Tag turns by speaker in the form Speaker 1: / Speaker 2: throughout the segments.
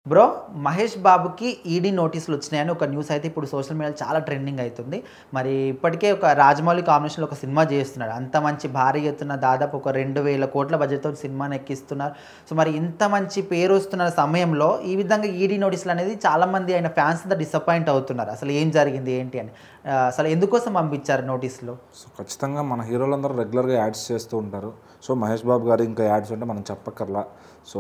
Speaker 1: Bro Mahesh బాబుకి ED నోటీసులు వచ్చినాయని ఒక న్యూస్ అయితే ఇప్పుడు సోషల్ మీడియాలో చాలా ట్రెండింగ్ అవుతుంది. మరి ఇప్పటికే ఒక రాజమౌళి కాంబినేషన్లో ఒక సినిమా చేస్తున్నాడు. అంత మంచి భారీ ఎత్తున దాదాపు ఒక 2,000 కోట్ల బడ్జెట్తో సినిమాని ఎక్కిస్తున్నారు. సో మరి ఇంత మంచి పేరు వస్తున్న సమయంలో ఈ విధంగా ఈడీ నోటీసులు అనేది చాలామంది ఆయన ఫ్యాన్స్ అంతా డిసప్పాయింట్ అవుతున్నారు. అసలు ఏం జరిగింది ఏంటి అని, అసలు ఎందుకోసం పంపించారు నోటీసులు?
Speaker 2: సో ఖచ్చితంగా మన హీరోలందరూ రెగ్యులర్గా యాడ్స్ చేస్తూ ఉంటారు. సో మహేష్ బాబు గారు ఇంకా యాడ్స్ ఉంటే మనం చెప్పక్కర్లా. సో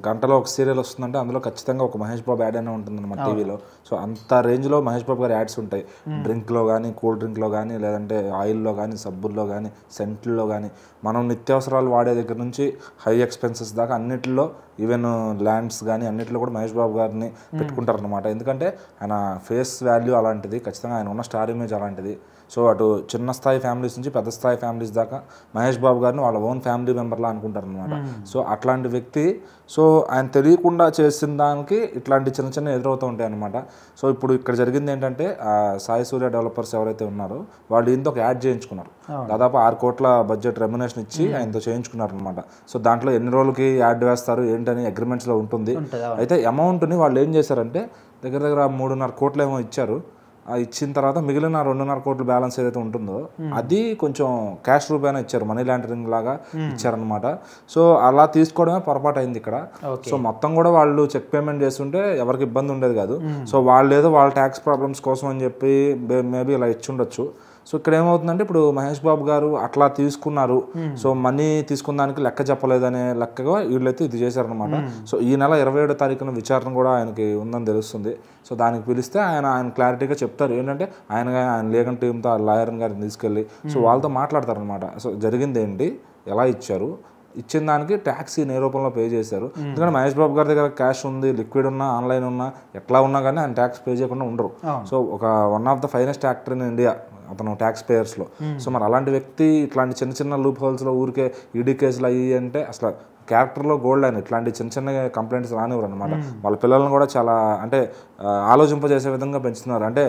Speaker 2: గంటలో ఒక సీరియల్ వస్తుందంటే అందులో ఖచ్చితంగా ఒక మహేష్ బాబు యాడ్ అయినా ఉంటుంది మన టీవీలో. సో అంత రేంజ్లో మహేష్ బాబు గారు యాడ్స్ ఉంటాయి. డ్రింక్లో కానీ, కూల్ డ్రింక్లో కానీ, లేదంటే ఆయిల్లో కానీ, సబ్బుల్లో కానీ, సెంట్లో కానీ, మనం నిత్యావసరాలు వాడే దగ్గర నుంచి హై ఎక్స్పెన్సెస్ దాకా అన్నిటిలో, ఈవెన్ ల్యాండ్స్ కానీ అన్నింటిలో కూడా మహేష్ బాబు గారిని పెట్టుకుంటారనమాట. ఎందుకంటే ఆయన ఫేస్ వాల్యూ అలాంటిది, ఖచ్చితంగా ఆయన ఉన్న స్టార్ ఇమేజ్ అలాంటిది. సో అటు చిన్న స్థాయి ఫ్యామిలీస్ నుంచి పెద్ద స్థాయి ఫ్యామిలీస్ దాకా మహేష్ బాబు గారిని వాళ్ళ ఓన్ ఫ్యామిలీ మెంబర్లా అనుకుంటారు అనమాట. సో అట్లాంటి వ్యక్తి, సో ఆయన తెలియకుండా చేసిన దానికి ఇట్లాంటి చిన్న చిన్న ఎదురవుతూ ఉంటాయి అనమాట. సో ఇప్పుడు ఇక్కడ జరిగింది ఏంటంటే, సాయి సూర్య డెవలపర్స్ ఎవరైతే ఉన్నారో వాళ్ళు ఈయనతో ఒక యాడ్ చేయించుకున్నారు. దాదాపు 6 కోట్ల బడ్జెట్ రెమ్యునేషన్ ఇచ్చి ఆయనతో చేయించుకున్నారు అనమాట. సో దాంట్లో ఎన్ని రోజులకి యాడ్ వేస్తారు ఏంటని అగ్రిమెంట్స్లో ఉంటుంది. అయితే అమౌంట్ని వాళ్ళు ఏం చేశారంటే దగ్గర దగ్గర 3.5 కోట్లు ఏమో ఇచ్చారు. ఇచ్చిన తర్వాత మిగిలిన 2.5 కోట్ల బ్యాలెన్స్ ఏదైతే ఉంటుందో అది కొంచెం క్యాష్ రూపాయన ఇచ్చారు, మనీ లాండరింగ్ లాగా ఇచ్చారనమాట. సో అలా తీసుకోవడమే పొరపాటు అయింది ఇక్కడ. సో మొత్తం కూడా వాళ్ళు చెక్ పేమెంట్ చేస్తుంటే ఎవరికి ఇబ్బంది ఉండేది కాదు. సో వాళ్ళు ఏదో వాళ్ళ ట్యాక్స్ ప్రాబ్లమ్స్ కోసం అని చెప్పి మేబీ ఇలా ఇచ్చి ఉండొచ్చు. సో ఇక్కడ ఏమవుతుందంటే, ఇప్పుడు మహేష్ బాబు గారు అట్లా తీసుకున్నారు, సో మనీ తీసుకున్న దానికి లెక్క చెప్పలేదనే లెక్కగా వీళ్ళైతే ఇది చేశారనమాట. సో ఈ నెల 27వ తారీఖున విచారణ కూడా ఆయనకి ఉందని తెలుస్తుంది. సో దానికి పిలిస్తే ఆయన క్లారిటీగా చెప్తారు. ఏంటంటే ఆయన లీగల్ టీంతో లాయర్ గారిని తీసుకెళ్ళి సో వాళ్ళతో మాట్లాడతారనమాట. సో జరిగింది ఏంటి, ఎలా ఇచ్చారు, ఇచ్చిన దానికి ట్యాక్స్ ఏ రూపంలో పే చేశారు. ఎందుకంటే మహేష్ బాబు గారి దగ్గర క్యాష్ ఉంది, లిక్విడ్ ఉన్నా, ఆన్లైన్ ఉన్నా, ఎట్లా ఉన్నా కానీ ఆయన ట్యాక్స్ పే చేయకుండా ఉండరు. సో ఒక one of the finest actor in India అతను ట్యాక్స్ పేయర్స్లో. సో మరి అలాంటి వ్యక్తి ఇట్లాంటి చిన్న చిన్న లూప్ హోల్స్లో ఊరికే ఈడీ కేసులు అయ్యి అంటే అసలు క్యారెక్టర్లో గోల్డ్ అయిన ఇట్లాంటి చిన్న చిన్న కంప్లైంట్స్ రానివ్వరు అనమాట. వాళ్ళ పిల్లలను కూడా చాలా అంటే ఆలోచింపజేసే విధంగా పెంచుతున్నారు. అంటే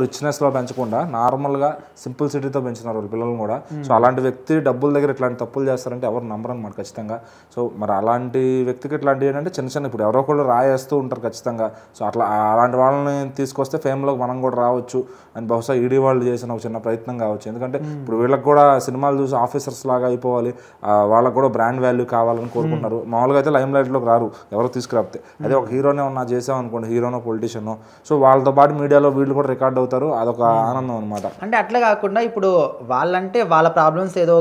Speaker 2: రిచ్నెస్లో పెంచకుండా నార్మల్గా సింపుల్ సిటీతో పెంచుతున్నారు వాళ్ళ పిల్లలను కూడా. సో అలాంటి వ్యక్తి డబ్బుల దగ్గర ఇట్లాంటి తప్పులు చేస్తారంటే ఎవరు నమ్మరు అనమాట ఖచ్చితంగా. సో మరి అలాంటి వ్యక్తికి ఇట్లాంటివి ఏంటంటే చిన్న చిన్న ఇప్పుడు ఎవరో ఒకళ్ళు రాయేస్తూ ఉంటారు ఖచ్చితంగా. సో అలాంటి వాళ్ళని తీసుకొస్తే ఫేమ్లోకి మనం కూడా రావచ్చు అని బహుశా ఈడీ వాళ్ళు చేసిన ఒక చిన్న ప్రయత్నం కావచ్చు. ఎందుకంటే ఇప్పుడు వీళ్ళకి కూడా సినిమాలు చూసి ఆఫీసర్స్ లాగా అయిపోవాలి, వాళ్ళకు కూడా బ్రాండ్ వాల్యూ కావాలని కోరుకుంటున్నారు. మామూలుగా అయితే లైమ్ లైట్లోకి రారు ఎవరు తీసుకురాపితే. అదే ఒక హీరోనే ఉన్నా చేసాం అనుకోండి, హీరోనో పొలిటీషియనో, సో వాళ్ళతో పాటు మీడియాలో వీళ్ళు కూడా రికార్డ్ అవుతారు. అదొక ఆనందం అనమాట.
Speaker 1: అంటే అట్లా కాకుండా ఇప్పుడు వాళ్ళంటే వాళ్ళ ప్రాబ్లమ్స్ ఏదో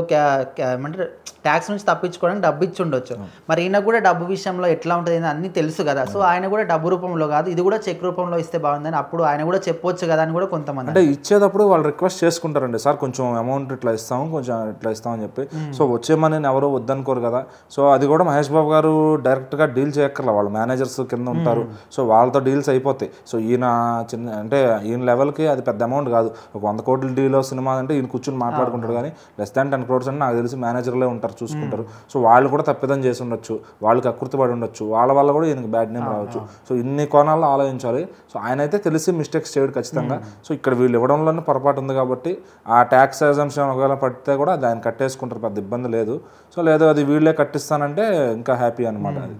Speaker 1: ఏమంటారు ట్యాక్స్ నుంచి తప్పించుకోవడానికి డబ్బు ఇచ్చి ఉండొచ్చు. మరి ఈయన కూడా డబ్బు విషయంలో ఎట్లా ఉంటుంది అన్నీ తెలుసు కదా. సో ఆయన కూడా డబ్బు రూపంలో కాదు, ఇది కూడా చెక్ రూపంలో ఇస్తే బాగుందని అప్పుడు ఆయన కూడా చెప్పొచ్చు కదా అని కూడా కొంతమంది
Speaker 2: అంటే ఇచ్చేటప్పుడు వాళ్ళు రిక్వెస్ట్ చేసుకుంటారండి, సార్ కొంచెం అమౌంట్ ఇట్లా ఇస్తాము, కొంచెం ఇట్లా ఇస్తామని చెప్పి. సో వచ్చే మనీ ఎవరు వద్దనుకోరు కదా. సో అది కూడా మహేష్ బాబు గారు డైరెక్ట్గా డీల్ చేయక్కర్లా, వాళ్ళ మేనేజర్స్ కింద ఉంటారు. సో వాళ్ళతో డీల్స్ అయిపోతాయి. సో ఈయన చిన్న అంటే ఈయన లెవెల్కి అది పెద్ద అమౌంట్ కాదు. ఒక 100 కోట్ల డీల్ సినిమా అంటే ఈయన కూర్చొని మాట్లాడుకుంటాడు. కానీ లెస్ దాన్ 10 crores అంటే నాకు తెలిసి మేనేజర్లే ఉంటారు, చూసుకుంటారు. సో వాళ్ళు కూడా తప్పిదం చేసి ఉండొచ్చు, వాళ్ళకి అకృతపడి ఉండొచ్చు, వాళ్ళ వల్ల కూడా ఈయనకి బ్యాడ్ నేమ్ రావచ్చు. సో ఇన్ని కోణాల్లో ఆలోచించాలి. సో ఆయన అయితే తెలిసి మిస్టేక్స్ చేయడు ఖచ్చితంగా. సో ఇక్కడ వీళ్ళు ఇవ్వడంలోనే పొరపాటు ఉంది కాబట్టి ఆ ట్యాక్స్ ఎగ్జంప్షన్ ఒకవేళ పడితే కూడా దాన్ని కట్టేసుకుంటారు, పెద్ద ఇబ్బంది లేదు. సో లేదు అది వీళ్ళే కట్టిస్తానంటే ఇంకా హ్యాపీ అనమాట. అది